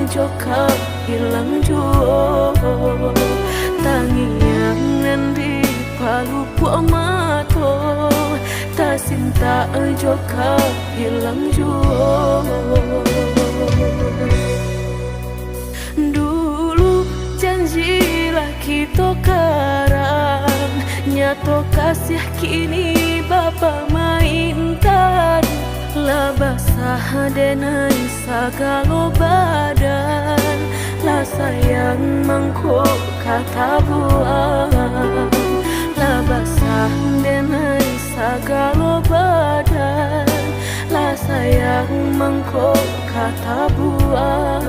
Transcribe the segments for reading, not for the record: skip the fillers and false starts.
joka hilang juo tangian di palu mato ta sinta joka hilang juo. Dulu janjilah kita karang, nyato kasih kini bapa mainkan. La basah denai sagalo badan, la sayang mangkok kata buang. La basah denai sagalo badan, la sayang mangkok kata buang.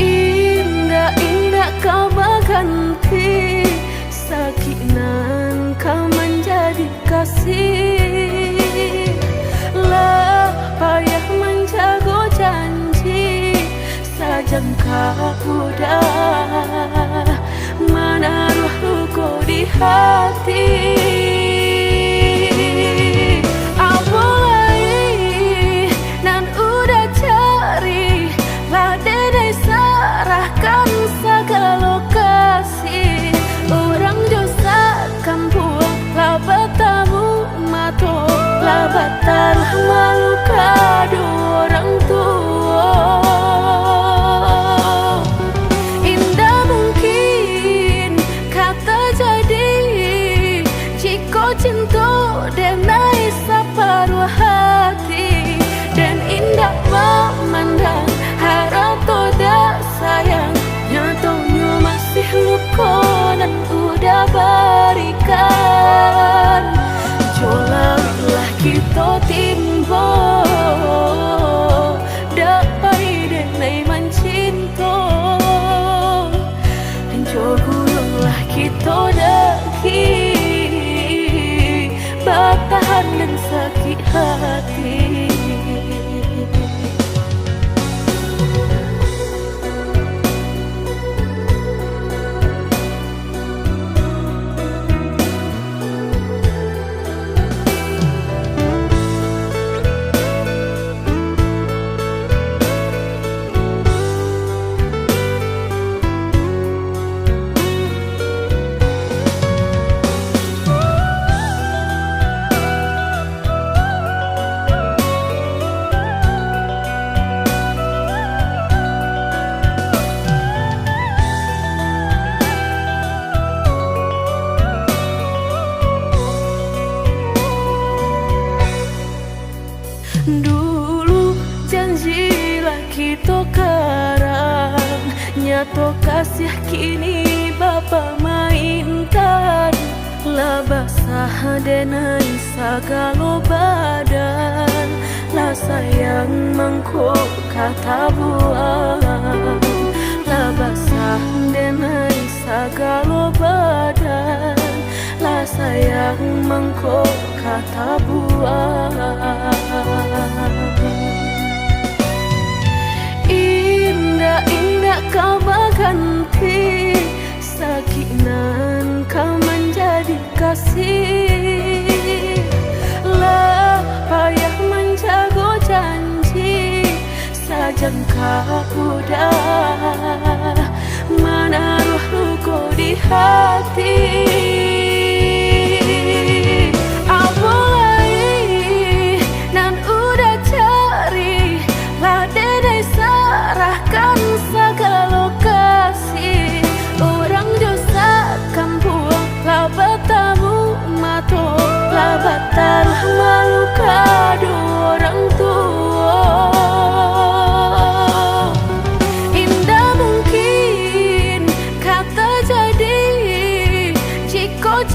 Indah-indah kau berganti, sakinan kau menjadi kasih. Lah payah menjaga janji, sajangka udah menaruh luka di hati. Apalagi nan udah cari, ladai serahkan segala kasih. Orang dosa kampung labat tamu mato, labat taruh malu kado orang tua. Indah mungkin kata jadi, jika cinta denai separuh hati. Dan indah memandang harap toda sayang, nyatanya masih luka dan udah berikan. Jolalah kita timbo, dapai denai mencinta. Jogulah kita daki, bertahan dan sakit hati. Dulu janjilah kita karang, nyato kasih kini bapa mainkan. La basah denai sagalo badan, la sayang mangkok kata buang. La basah denai sagalo badan, la sayang mangkok kata buang. Indah-indah kau berganti, sakinan kau menjadi kasih. Lah payah menjaga janji, sajangka udah menaruh luka di hati. Apalagi nan udah cari, ladai serahkan segala kasih. Orang dosa kampung labat tamu mato, labat taruh malu kado orang tua. Indah mungkin kata jadi, jika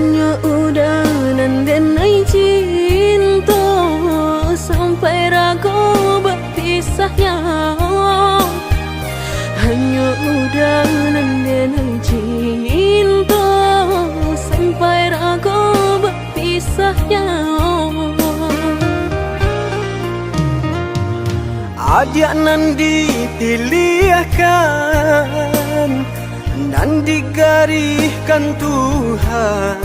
hanya udanan denai cinta sampai ragu berpisahnya. Hanya udanan denai cinta sampai ragu berpisahnya. Adik nan dipilihkan dan digariskan Tuhan,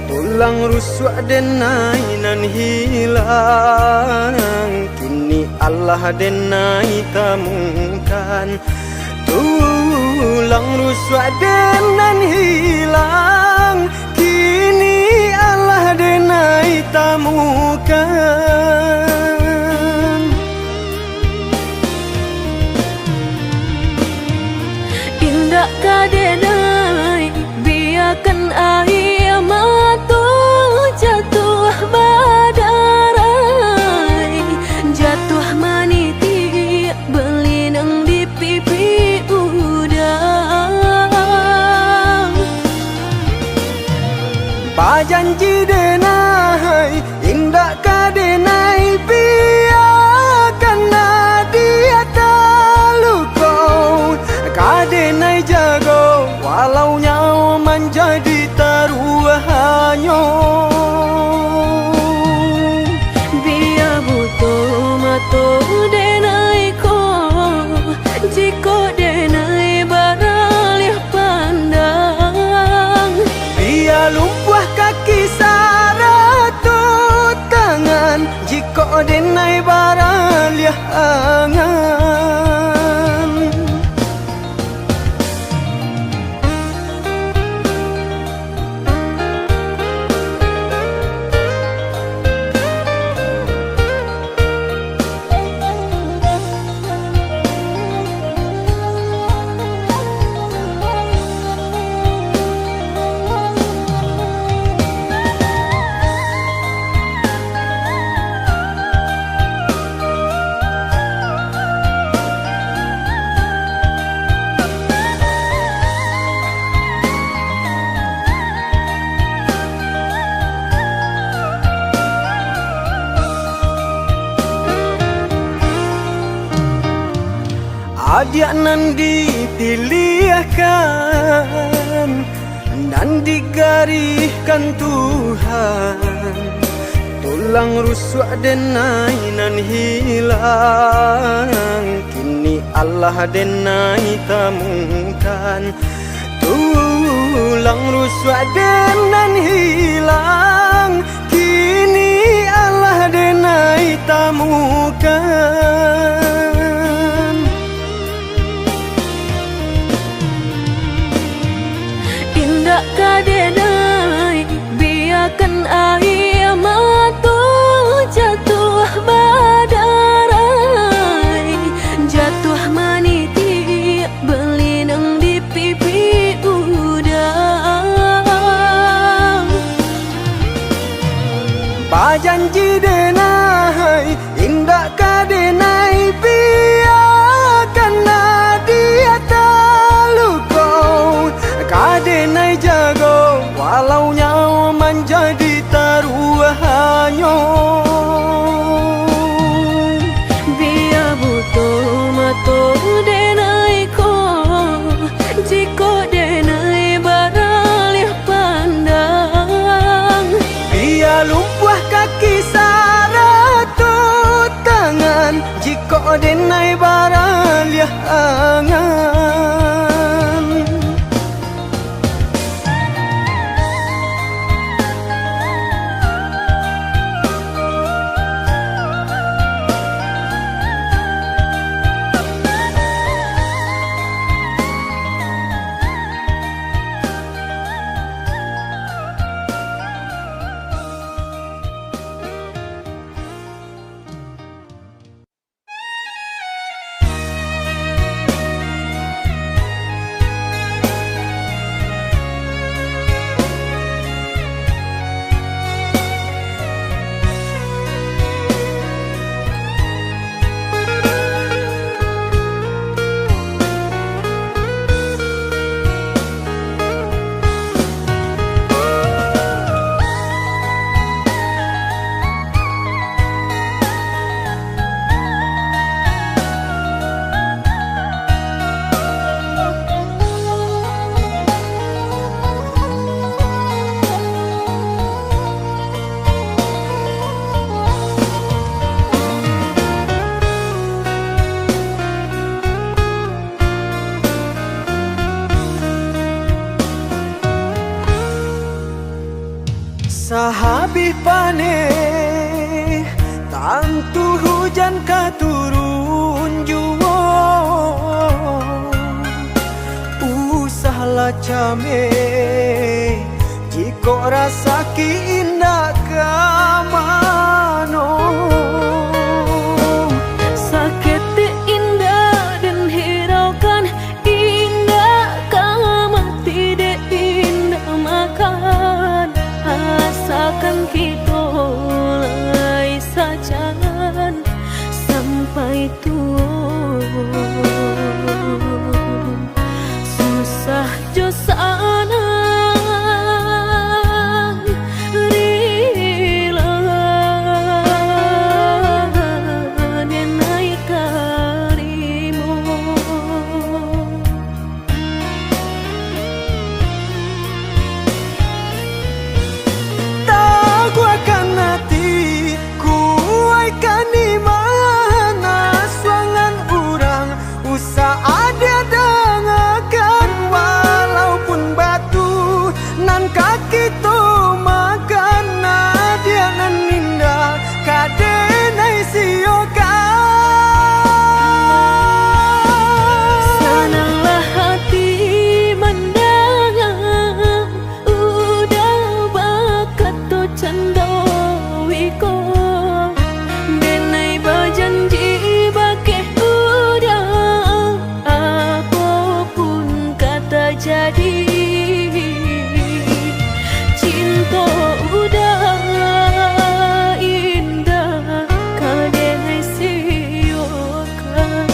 tulang rusuk denai nan hilang, kini Allah denai temukan. Tulang rusuk denan hilang, kini Allah denai temukan. Indah kadenai biarkan air mata jatuh badarai, jatuh maniti berlinang di pipi udang. Pajanji denai indah kadenai biarkan dia terluka, kadenai jago walau nyawa menjadi taruhannya. Biar butuh mata denai ko, jika denai baralih pandang. Biar lumpuh kaki saratut tangan, jika denai baralih angan. Adik nan dipilihkan dan digariskan Tuhan, tulang rusuk denai nan hilang, kini Allah denai temukan. Tulang rusuk denan hilang, kini Allah denai temukan. Indah kadenai biarkan air mata jatuh badarai, jatuh maniti berlinang di pipi udang. Pajanji denai indah kadenai biarkan dia terluka, kadenai jago walau nyawa menjadi taruhannya. Biar butuh mata denai ko, jika denai baralih pandang. Biar lumpuh kaki saratut tangan, jika denai baralih angan. Sahabi pane tantu hujan katurun juwo usahlah came jiko rasa ki indah kamano Sakit indah dan hiraukan indah kama tidak indah makan asalkan kita mulai sajan sampai tua susah jo sana rila denai karimu Tahu akan hati kuaikan di mana suangan orang usah ada dengarkan walaupun batu nan kaki tu makan nadia nan indah kadenai siokan Senanglah hati mendengar udah bakat tu candawiko denai berjanji bakeh udah apapun kata jadi cinta udah indah kadenai siokan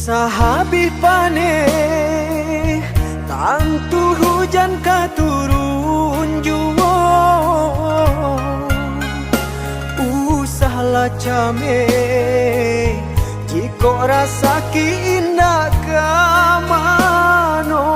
Sahabi pane tantu hujan katurun juwo usahlah came jiko rasa ki indah kamano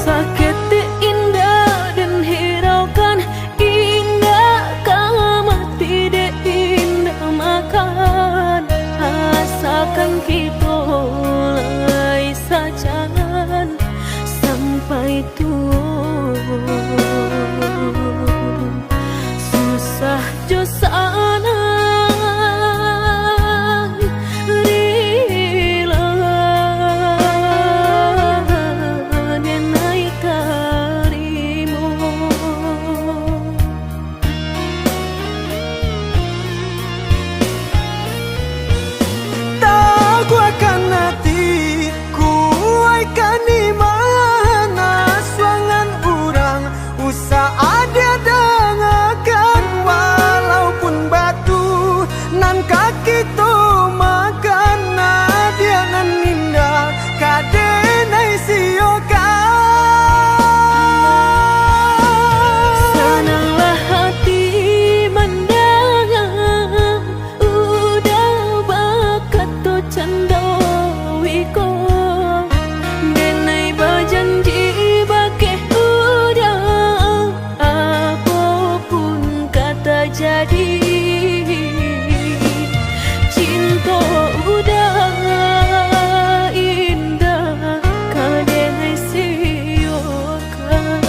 Sakit indah dan hiraukan indah kama tidak indah makan asalkan kita mulai sajan sampai tua susah jo sana rila denai karimu Tahu akan hati kuaikan di mana suangan orang usah ada dengarkan walaupun batu nan kaki tu makan nadia nan indah kadenai siokan Senanglah hati mendengar udah bakat tu candawiko denai berjanji bakeh udah apapun kata jadi cinta udah indah kadenai siokan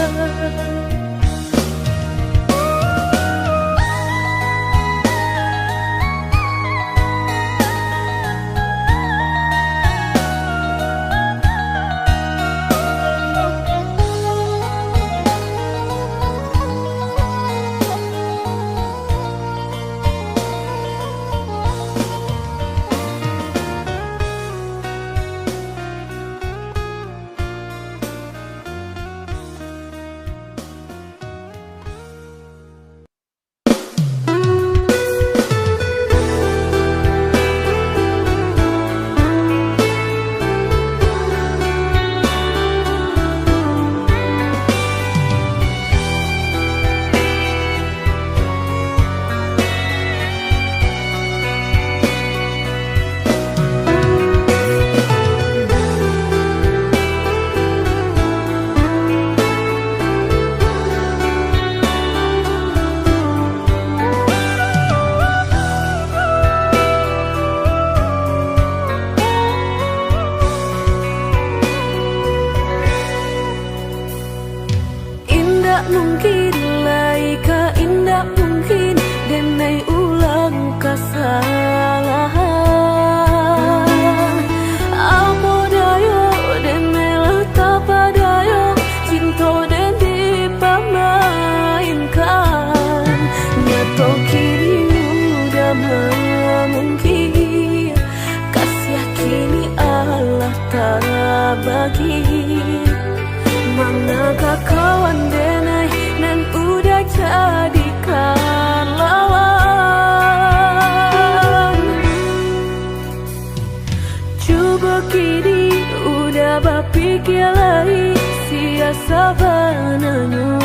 pikir lagi sia sabananyo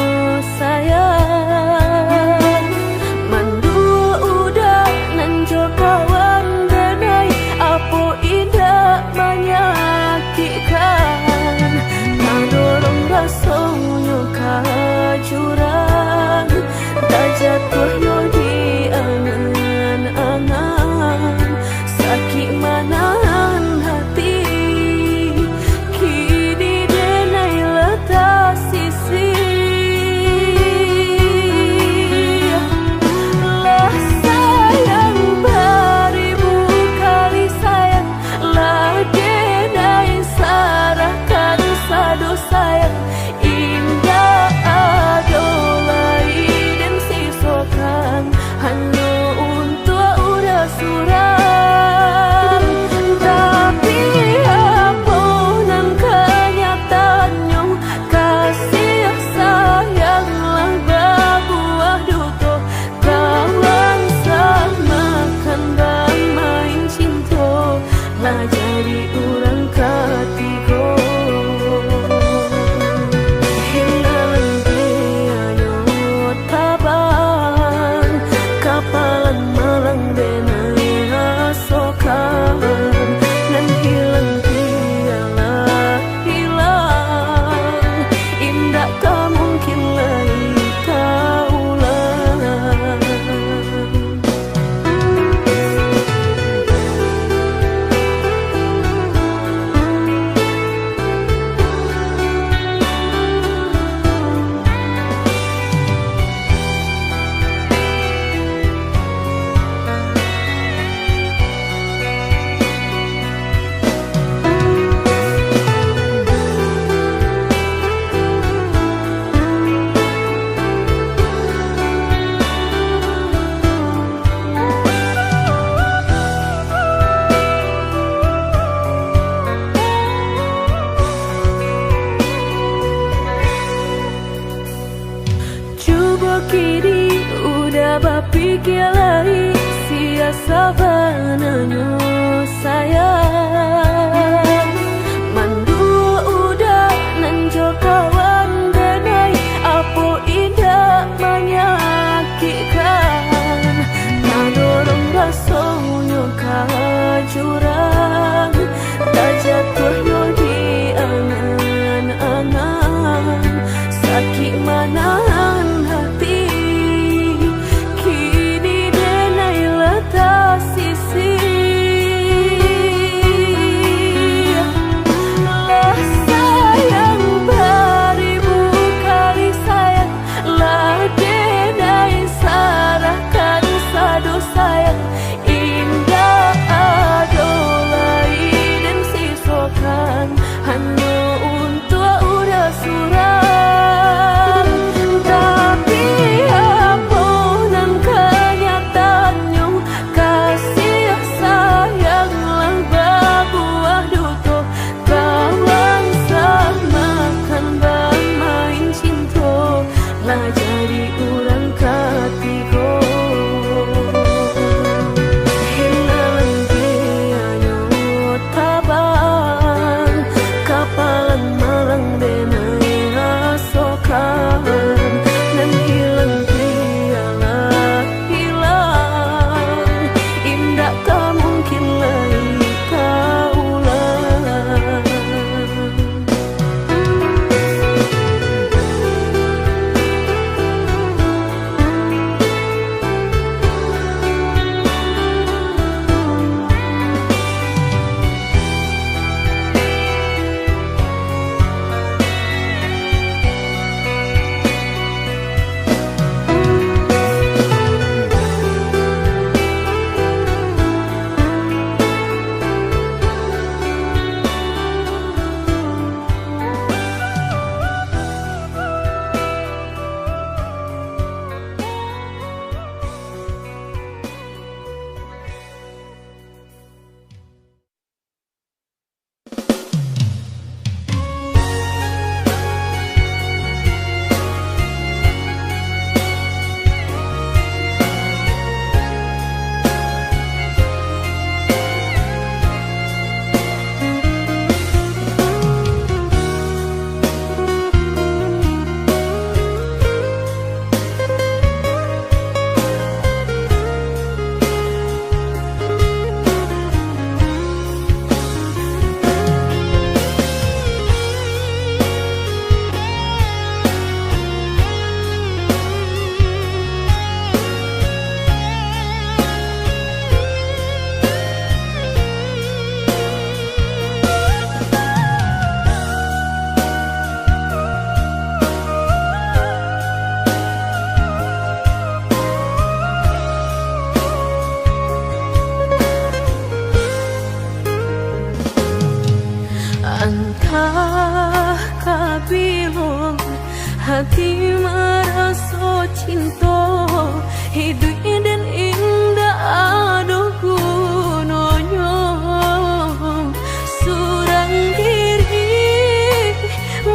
sayang. Mandua udah nanjo kawan denai apo indah menyakitkan. Nadorong rasonyo jurang tak jatuh yo di angan-angan. Sakit manahan hati kini denai letak sisi. Lah sayang beribu kali sayang, lah denai sarahkan sadu sayang. Indah adolai dan sisokan hanya untuk udah suram. Tapi apunan kenyataannya kasih sayanglah berbuah duka. Kawan sama kandang main cinta lah jadi orang ketiga. Kapalan malang denai asokan nan hilang tialah hilang. Indah tak mungkin lagi kaulang. Coba kini udah berpikir lagi sia sabananyo sayang. Mandua udah nanjo kawan denai apo indah menyakitkan. Nadorong rasonyo jurang tak jatuh yo di angan-angan. Sakit manahan hati kini denai letak sisi. hati merasa cinta hidup dan indah aduh gunanya surang diri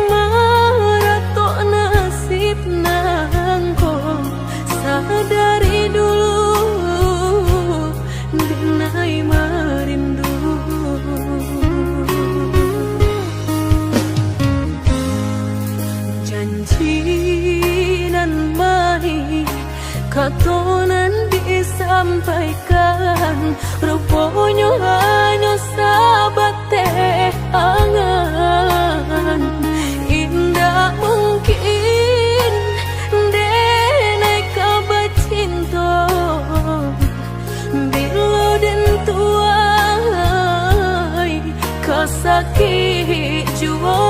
maratok nasib nangko sadari dulu denai merindu janji nan baik katonan disampaikan rupanya hanya sahabat teh angan indah mungkin denai kabar cinta bila dan tuai kasakit jua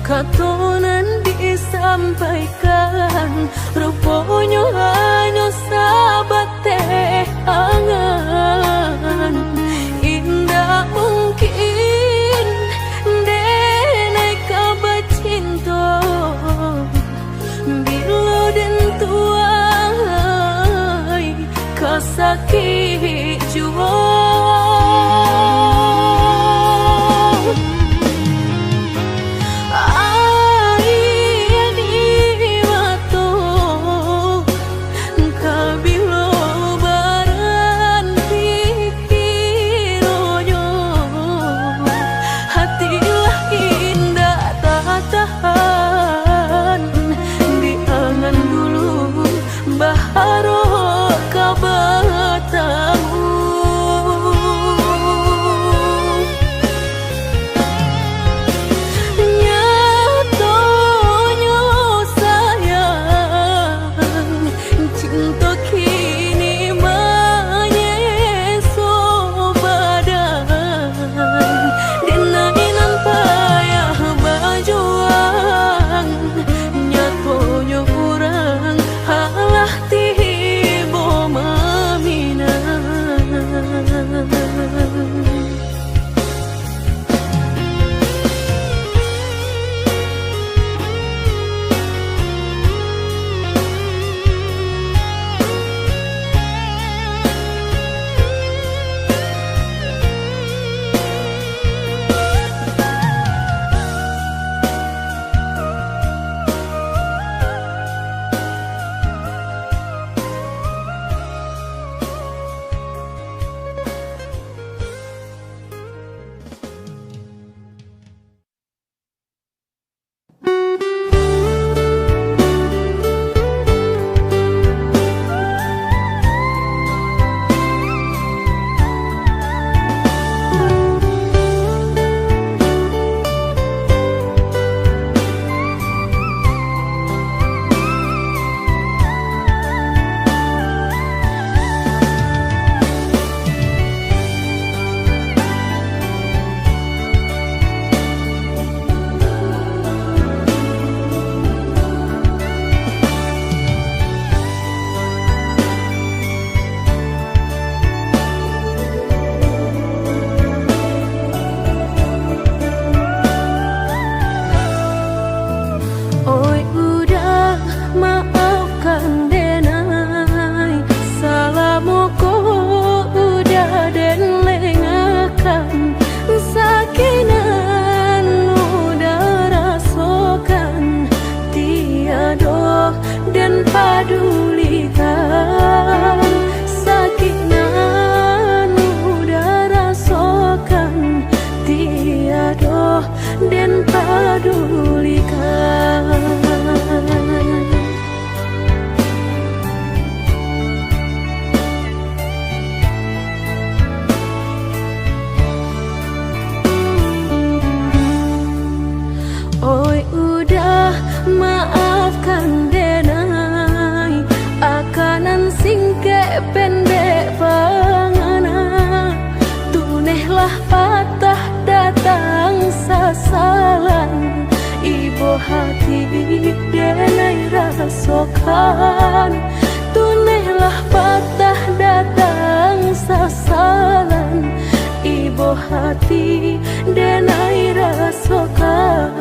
katonan disampaikan rupanya hanya sahabat teh angan indah mungkin denai kabar cinta bila dan tuai kasakit jua Oi udah maafkan denai, salamuku udah den lengakan, sakinan udah rasakan, tiada dan padulikan, sakinan udah rasakan, tiada dan padulikan. Oi udah maafkan denai, akanan singke pendek pangana, tunehlah patah datang sasalan, ibu hati denai rasakan, tunehlah patah datang sasalan, ibu hati denai rasakan.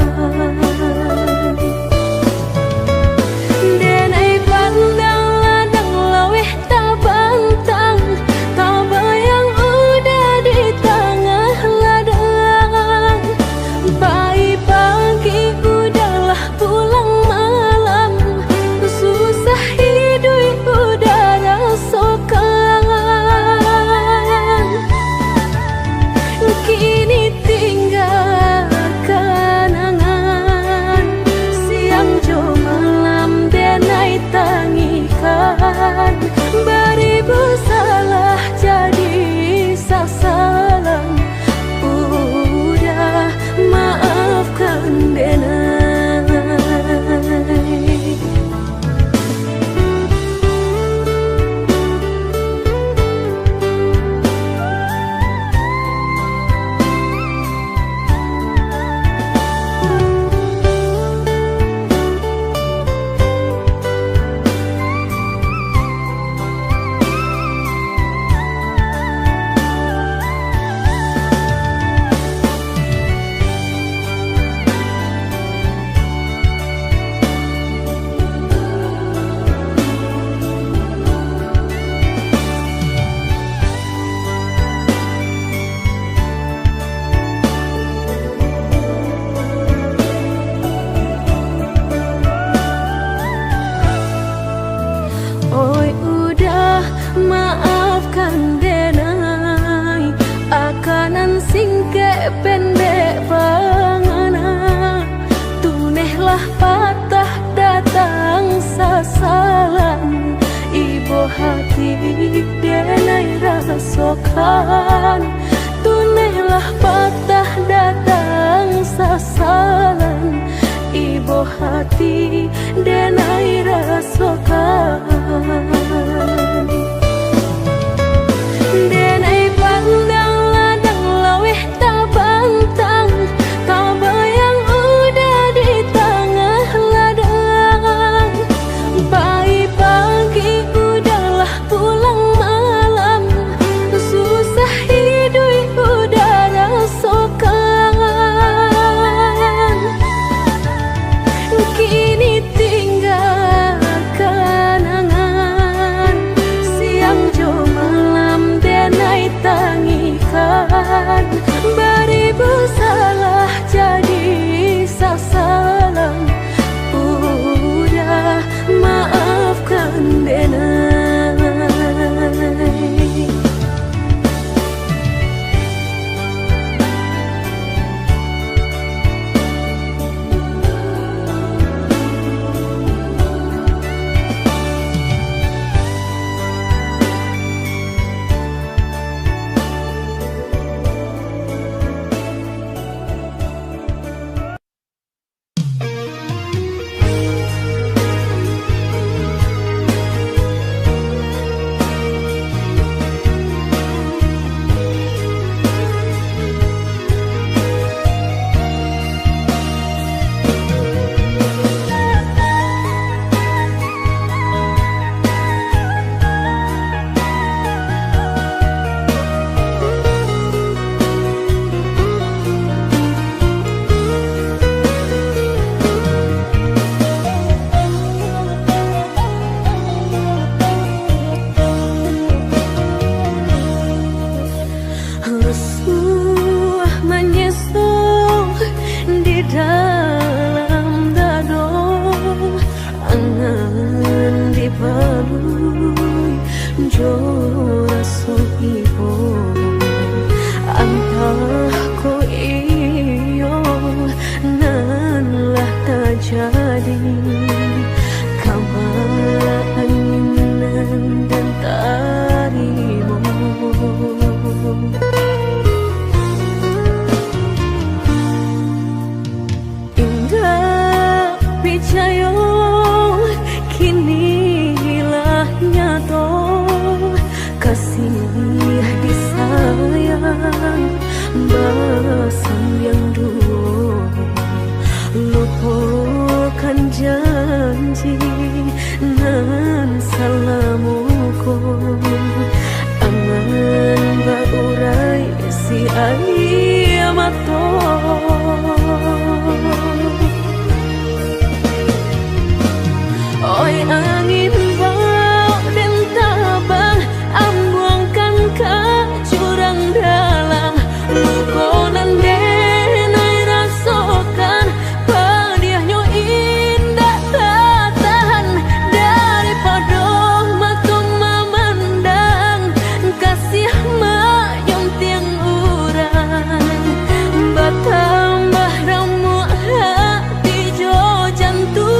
Denai pandang ladang laweh tak bantang, tak bayang udah di tengah ladang, pagi-pagi udahlah pulang malam, susah hidup udah rasakan, kini tinggal kenangan, siang jo malam denai tangikan, beribu salah jadi sasalan, udah maafkan denai. Oi udah maafkan denai, akanan singke pendek pangana, tunehlah patah datang sasalan, ibu hati denai rasakan, tunehlah patah datang sasalan, ibu hati denai rasakan. Denai pandang ladang laweh tak bantang, tak bayang udah di tengah ladang, pagi-pagi udahlah pulang malam, susah hidup udah rasakan, kini jadi keinginan dan tarimu. Indah picayo kini hilah nyata, kasih disayang basan yang dulu, lupakan janji nan salamuku, angan baurai si ayamato. Oi angin bau dan tabang, ambuangkan ke jurang dalam, lukonan denai rasakan, padiahnya indah tak tahan, daripada mata memandang, kasih mayung tiang urang, bertambah ramu hati jo jantung.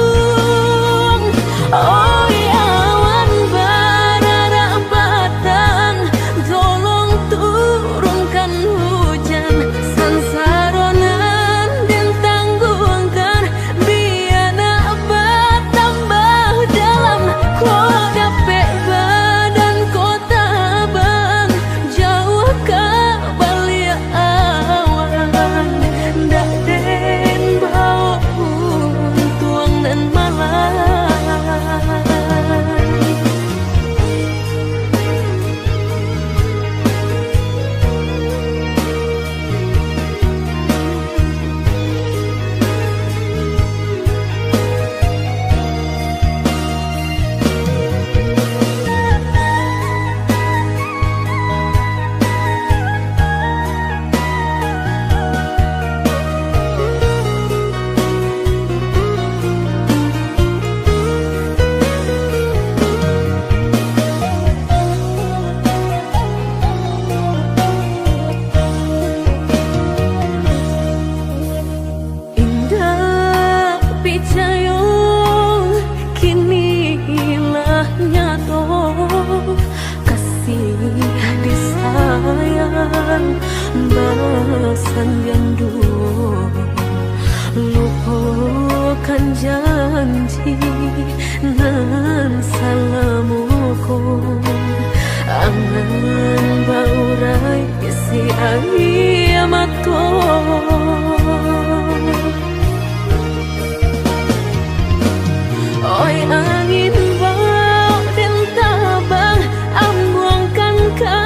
Oi awan barara batang, tolong turunkan hujan, sansaronan dan tanggungkan, biar nak bertambah dalam. Kau dapet badan kau tabang, jauh ke balik awan, dak den bau tuang dan malam. Picayo kini hilah nyata, kasih disayang basan yang dulu, lupakan janji nan salamuku, angan baurai si ayamato. Oi angin bau dan tabang, ambuangkan ke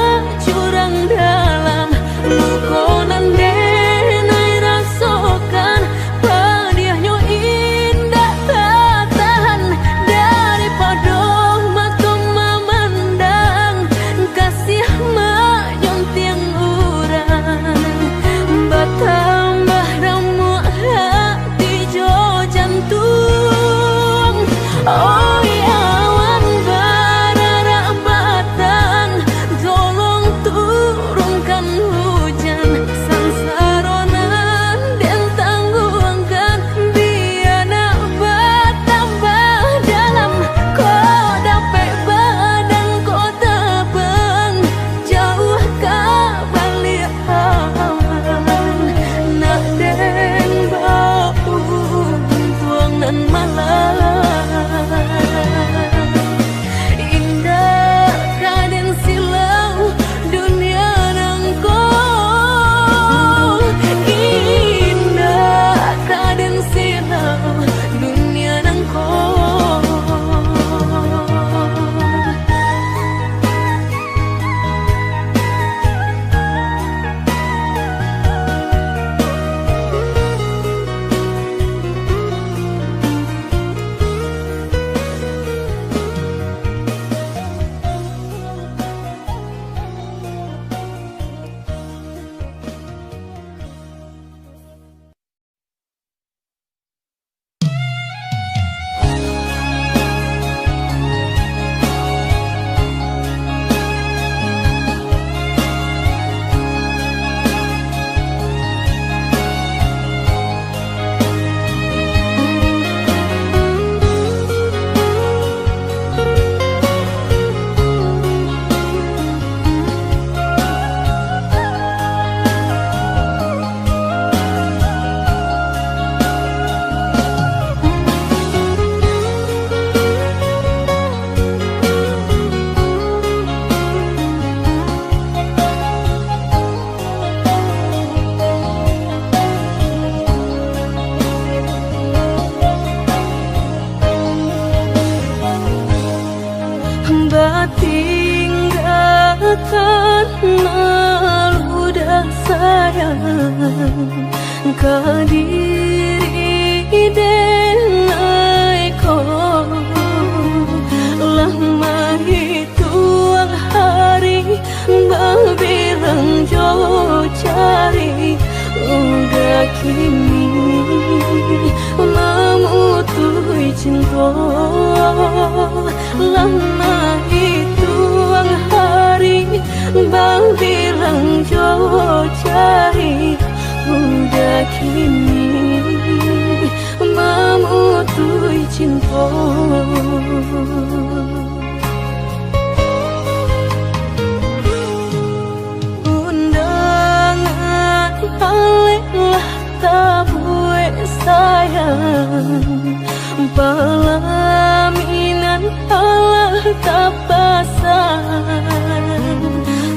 jurang dalam, lukonan denai rasakan, padiahnya indah tak tahan, daripada mata memandang, kasih mayung tiang urang, bertambah maludah sayang kadiri denai ko lama hitung hari berbilang jauh cari udah kini memutui cinta lama hitung hari berbilang jauh cari udah kini memutui cinta. Undangan alelah tabue sayang pelaminan Allah tak pasang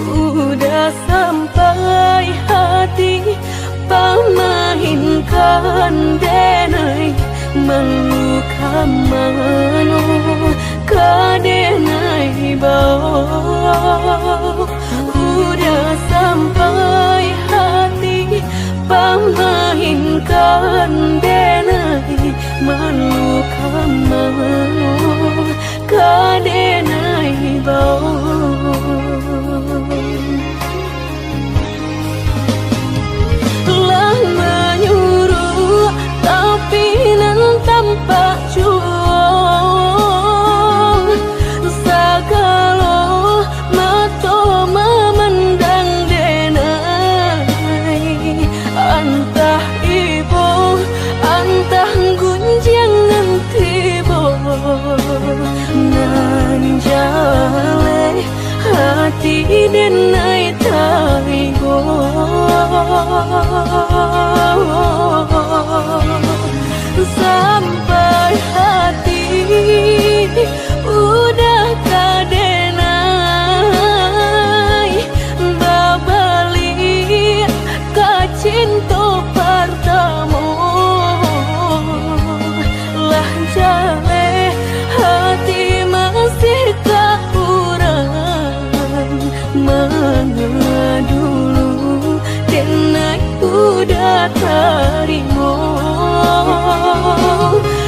udah sampai hati pamahinkan denai meluka mano kadenai bau udah sampai hati pamahinkan denai meluka mano kadenai bau menyuruh tapi nan tanpa juang sagalo mato memandang denai antah ibu antah gunjangan tibo nan jale hati denai taigo sampai hati udah kadenai babali kacinto pertama lah jale hati masih kurang mengadulu denai udah terima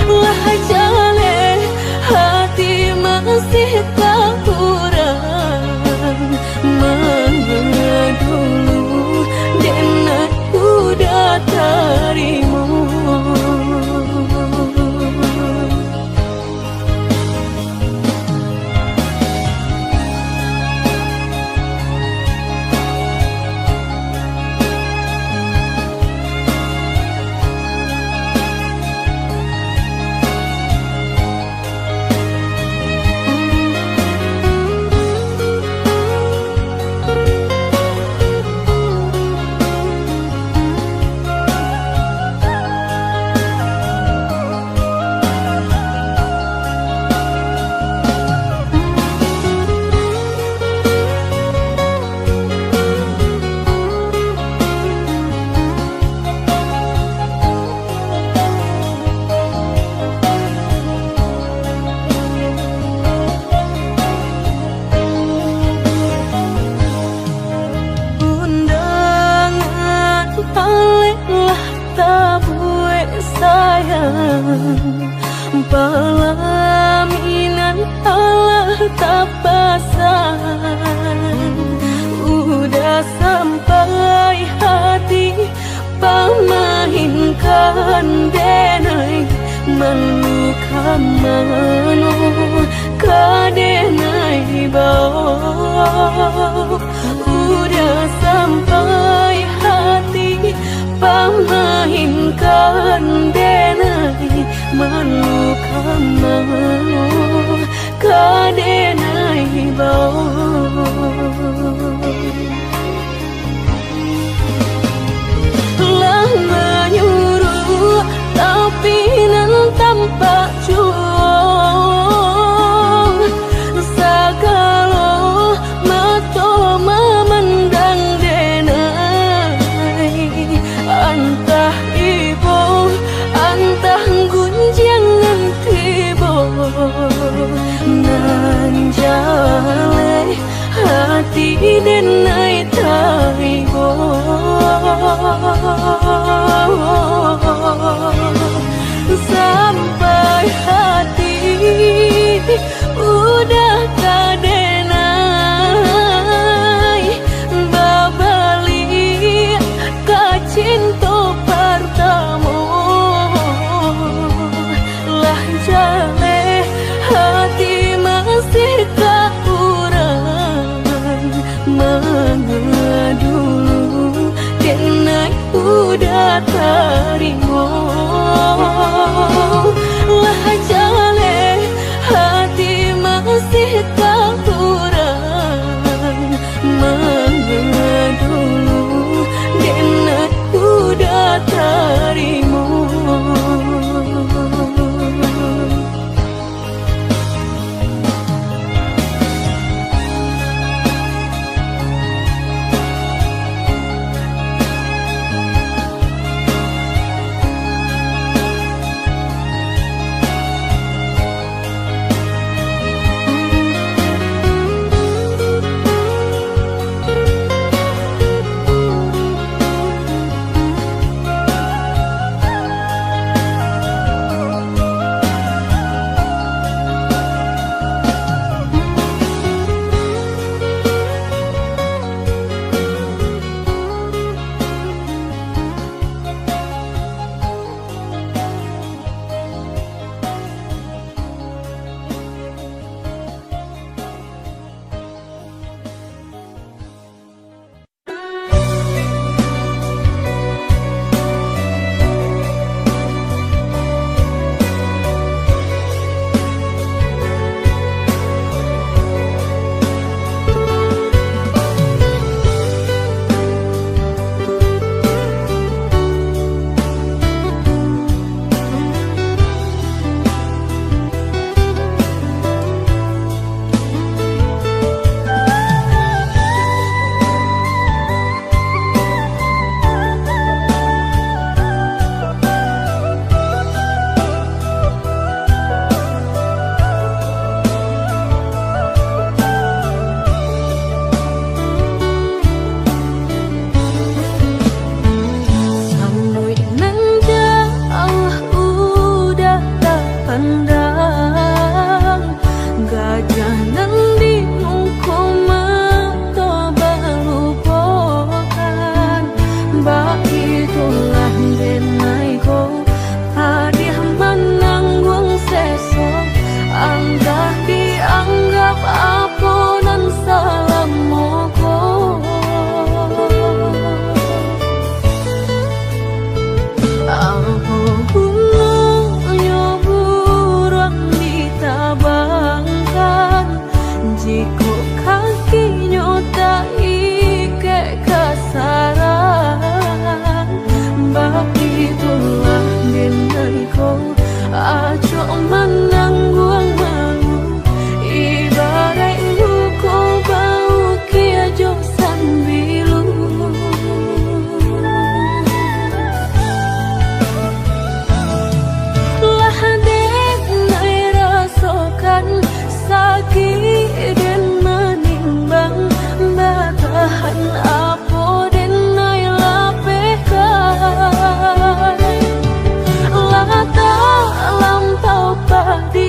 lah jale hati masih kurang mengadulu denai udah terima. Pelaminan Allah tak pasang udah sampai hati pamahinkan denai meluka mano kadenai bau udah sampai hati pamahinkan denai meluka mano kadenai bau lah menyuruh tapi nan tanpa juang sagalo mato memandang denai antah ibu terima. Lah jale hati masih tak kurang mengedulu dan udah terima. Di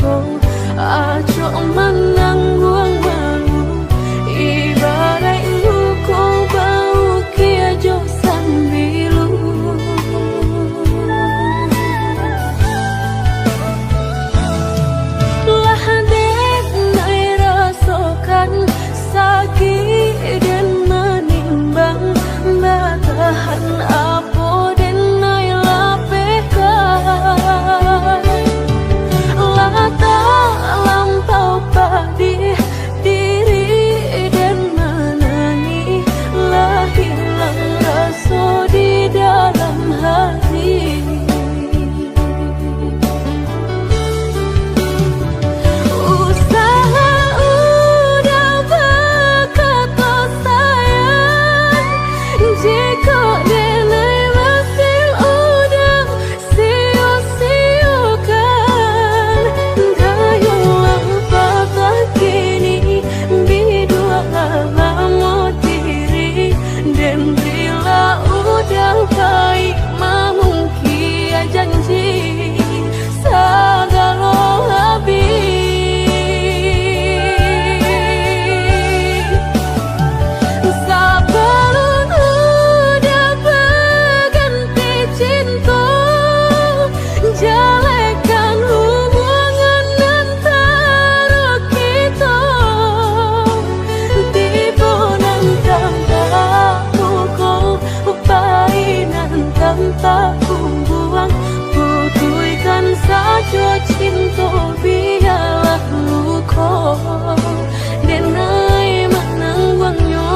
kong aco menangguang malu ibarat luko bau kia jo sambilu lah dek nai rasakan sakit dan menimbang batahan apa dan nai lapekan lah tak lampau pedih diri dan menangi lah hilang rasa di dalam hati usaha udah berkata sayang jika denai masih udah sia-siakan dayulah patah kini bidua lama diri dan bila udah baik memungkia janji segala habis sebelum udah berganti cinta jalekan hubungan antara kita tiba nantang tak pukul painan tanpa buang putuikan saja cinta biarlah luka denai menangguangnya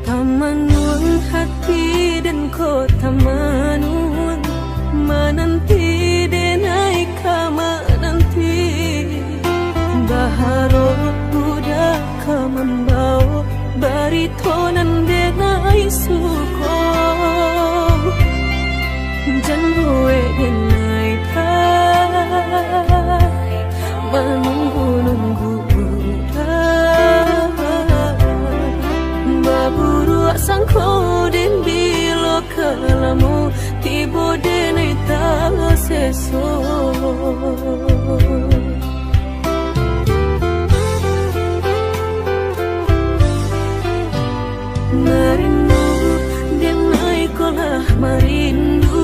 Tamanun hati dan kota manun menanti denai kama nanti baharul budak membawa baritonan denai suko janwe denai tai menunggu-nunggu baburu sangko den bilo kalamu tibo denai tago seso merindu denai kolah merindu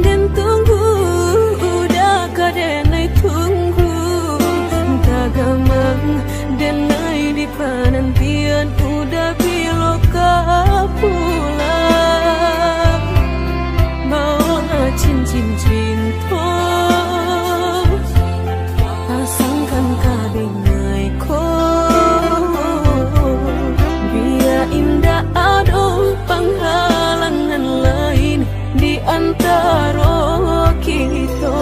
dan tunggu udah kadenai tunggu tagamang denai di penantian udah biloka pulang bawa cincin cinta pasangkan kadenai ko biar indah ada penghalangan lain di antara kita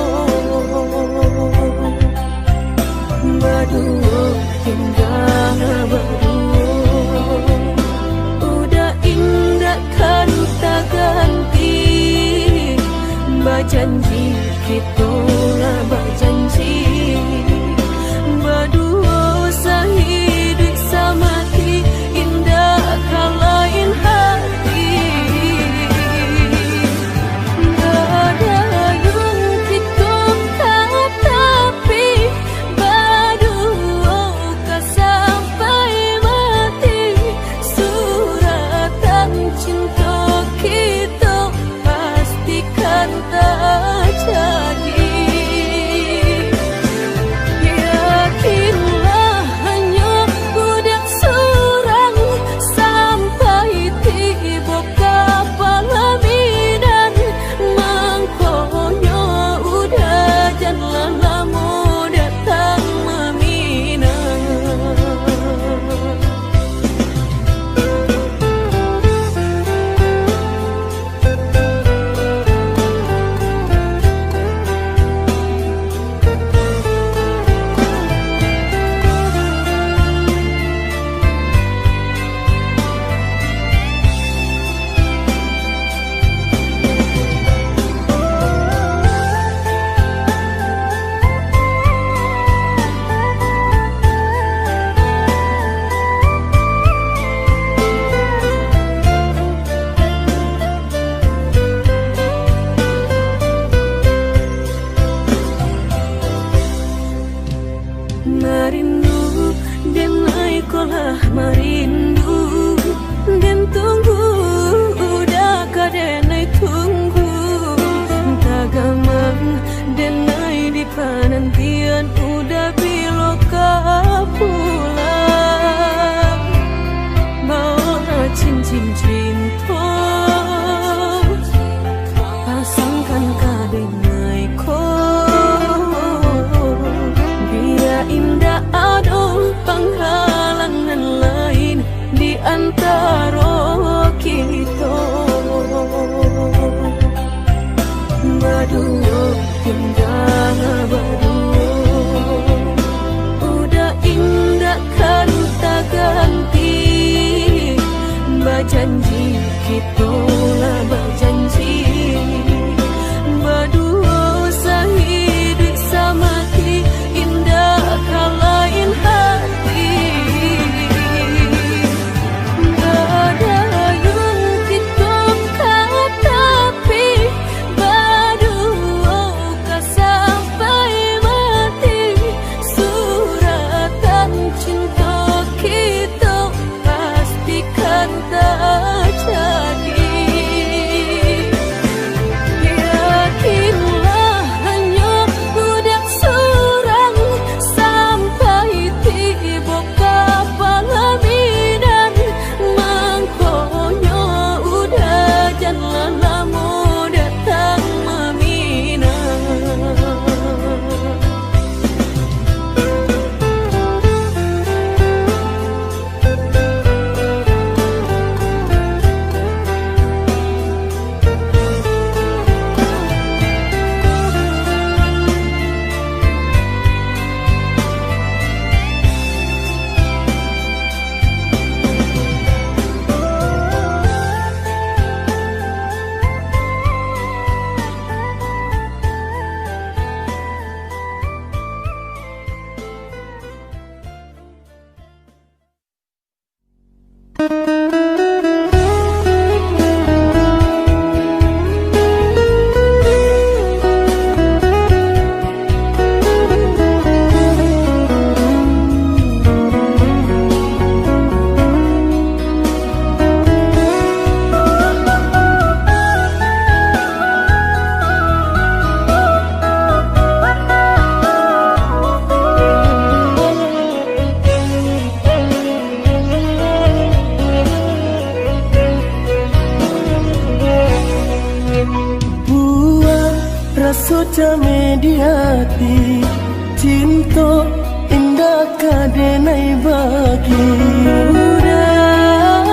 berdua indah berdua udah indah kan tak ganti berjanji kita berjanji berdua sehidup semati indah kalain hati kitolah berjanji berdua sehidup semati indah kalain hati. Gadayun kita tapi berdua sampai mati. Suratan cinta kita pastikan tak jadi. Yakinlah hanya budak surang sampai tiba kapalaminan. Mangkonya udah jangan lama datang meminang. Rasa mediati cinta indah kadenai bagi Udah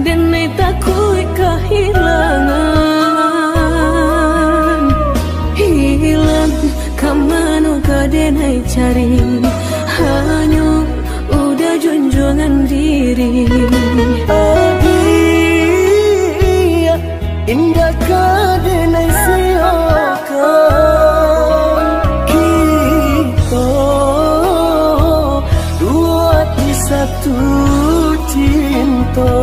denai takut kehilangan. Hilang kamanu kadenai cari. Hanya udah junjungan diri. Adia indah kadenai siakan. Kita dua di satu cinta.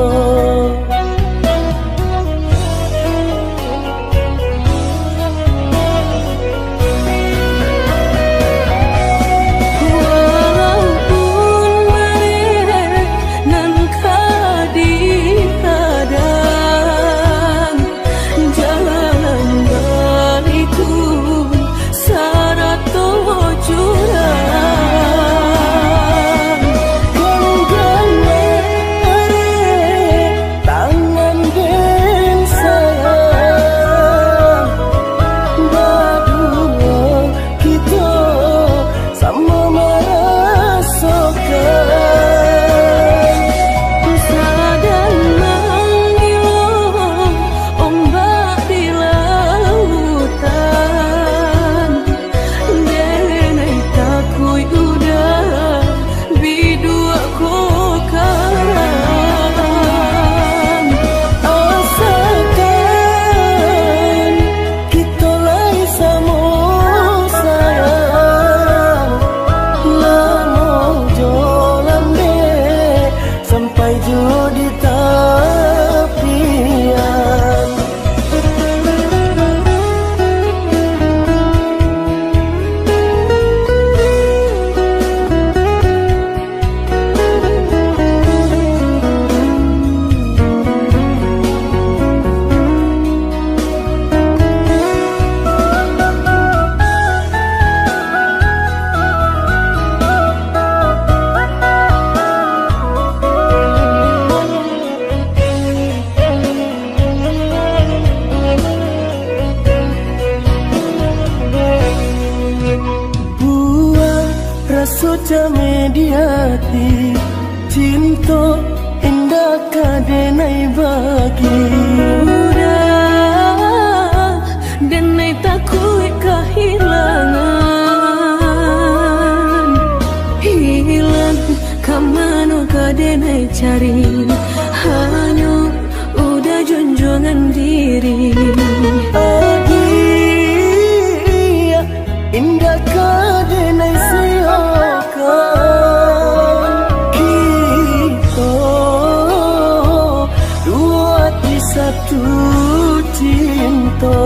Suca mediati cinta indah kadenai bagi Udah denai takut kehilangan. Hilang kamanu kadenai cari. Hanya satu cinta.